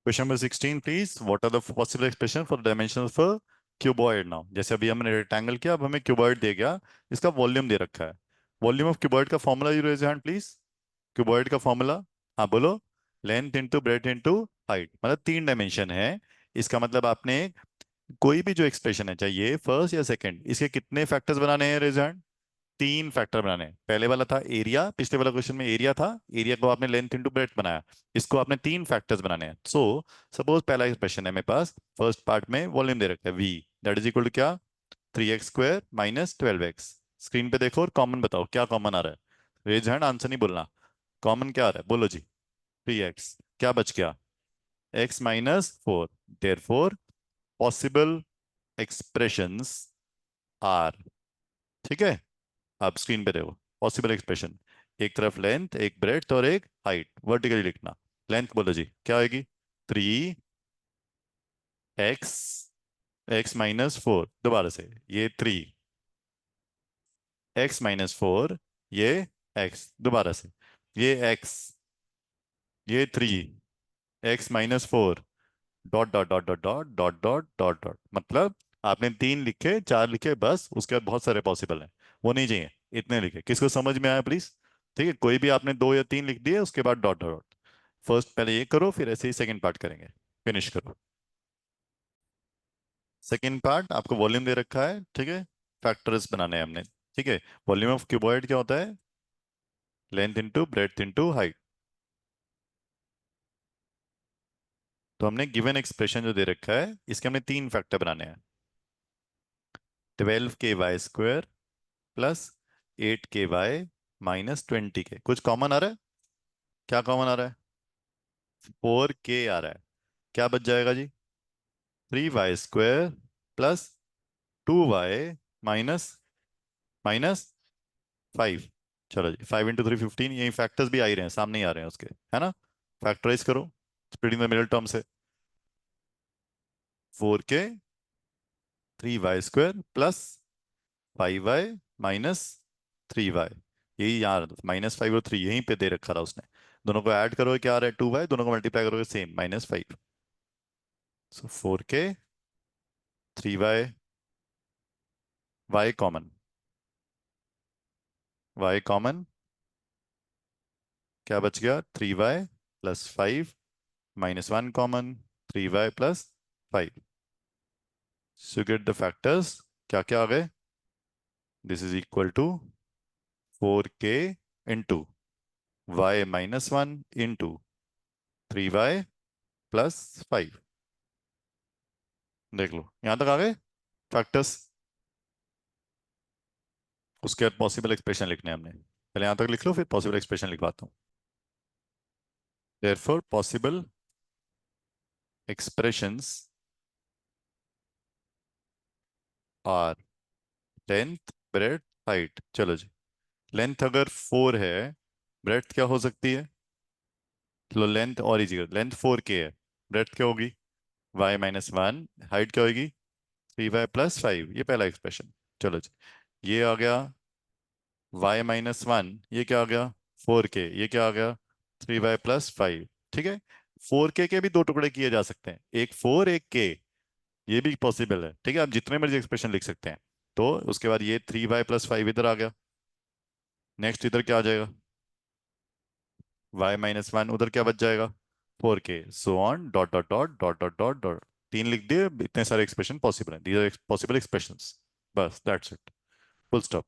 Question number 16 please, what are the possible expression for dimension of a cuboid. Now जैसे अभी हमने rectangle किया, अब हमें क्यूबॉइड दे गया, इसका वॉल्यूम दे रखा है। वॉल्यूम ऑफ क्यूबॉइड का formula, you raise hand please. Cuboid का फॉर्मूला, हाँ बोलो। Length into breadth into height, मतलब 3 डायमेंशन है। इसका मतलब आपने कोई भी जो एक्सप्रेशन है, चाहिए फर्स्ट या सेकंड, इसके कितने फैक्टर्स बनाने हैं रेज हैंड। 3 फैक्टर बनाने हैं। पहले वाला था एरिया, पिछले वाला क्वेश्चन में एरिया था, एरिया को आपने लेंथ इंटू ब्रेथ बनाया। इसको आपने 3 फैक्टर्स बनाने हैं। सो सपोज पहला एक्सप्रेशन है मेरे पास, फर्स्ट पार्ट में वॉल्यूम दे रखा है v, that is equal to क्या, 3x² माइनस 12x। स्क्रीन पे देखो और कॉमन बताओ क्या कॉमन आ रहा है। रेज हैंड, आंसर नहीं बोलना। कॉमन क्या आ रहा है, बोलो जी। 3x, क्या बच गया, x-4। There four possible expressions are, ठीक है। आप स्क्रीन पे देखो, पॉसिबल एक्सप्रेशन, एक तरफ लेंथ, एक ब्रेड्थ और एक हाइट, वर्टिकली लिखना। लेंथ बोलो जी, क्या आएगी, 3x, x-4, दोबारा से, ये 3x-4, ये x, दोबारा से, ये x, ये 3x-4, dot dot dot dot dot dot dot dot dot. मतलब आपने 3 लिखे, 4 लिखे, बस उसके बाद बहुत सारे पॉसिबल हैं, वो नहीं चाहिए, इतने लिखे। किसको समझ में आया प्लीज। ठीक है, कोई भी आपने 2 या 3 लिख दिए, उसके बाद डॉट डॉट डॉट। फर्स्ट पहले ये करो, फिर ऐसे ही सेकंड पार्ट करेंगे। फिनिश करो। सेकंड पार्ट आपको वॉल्यूम दे रखा है, ठीक है। फैक्टर्स बनाने हैं हमने, ठीक है। वॉल्यूम ऑफ क्यूबॉइड क्या होता है, length into breadth into height. तो हमने गिवन एक्सप्रेशन जो दे रखा है, इसके हमने 3 फैक्टर बनाने हैं। 12k² plus 8k minus 20k। कुछ कॉमन आ रहा है, क्या कॉमन आ रहा है, 4k आ रहा है। क्या बच जाएगा जी, 3y² plus 2y minus minus 5। चलो जी, 5 × 3 = 15। यही फैक्टर्स भी आ ही रहे हैं, सामने ही आ रहे हैं उसके, है ना। फैक्टराइज करो, स्प्लिटिंग द मिडिल टर्म से। 4k, 3y² plus 5y minus 3y। यही यहाँ -5 और 3 यहीं पे दे रखा था उसने। दोनों को ऐड करोगे क्या आ रहा है, 2y, दोनों को मल्टीप्लाई करोगे same, -5। So 4k, 3y, y common, y common, क्या बच गया, 3y plus 5 -1 common, 3y plus 5। So get the factors, क्या क्या आ गए, this is equal to 4k into y-1 into 3y plus 5। देख लो, यहां तक आ गए फैक्टर्स। उसके बाद पॉसिबल एक्सप्रेशन लिखने हैं हमने, पहले यहां तक लिख लो, फिर पॉसिबल एक्सप्रेशन लिखवाता हूँ। Therefore possible expressions are length, breadth, height. चलो जी, लेंथ अगर 4 है, ब्रेड्थ क्या हो सकती है, चलो लेंथ और इजी कर, लेंथ 4k है, ब्रेड्थ क्या होगी, y-1, हाइट क्या होगी, 3y+5। ये पहला एक्सप्रेशन। चलो जी, ये आ गया y-1, ये क्या आ गया, 4k, ये क्या आ गया, 3y+5। ठीक है, 4k के भी 2 टुकड़े किए जा सकते हैं, एक 4 एक k, ये भी पॉसिबल है। ठीक है, आप जितने मर्जी एक्सप्रेशन लिख सकते हैं। तो उसके बाद ये 3y+5 इधर आ गया। नेक्स्ट इधर क्या आ जाएगा, y-1, उधर क्या बच जाएगा, 4k, so on, dot dot dot dot dot dot dot. 3 लिख दिए, इतने सारे एक्सप्रेशन पॉसिबल हैं, दीज आर पॉसिबल एक्सप्रेशंस। बस दैट्स इट, फुल स्टॉप।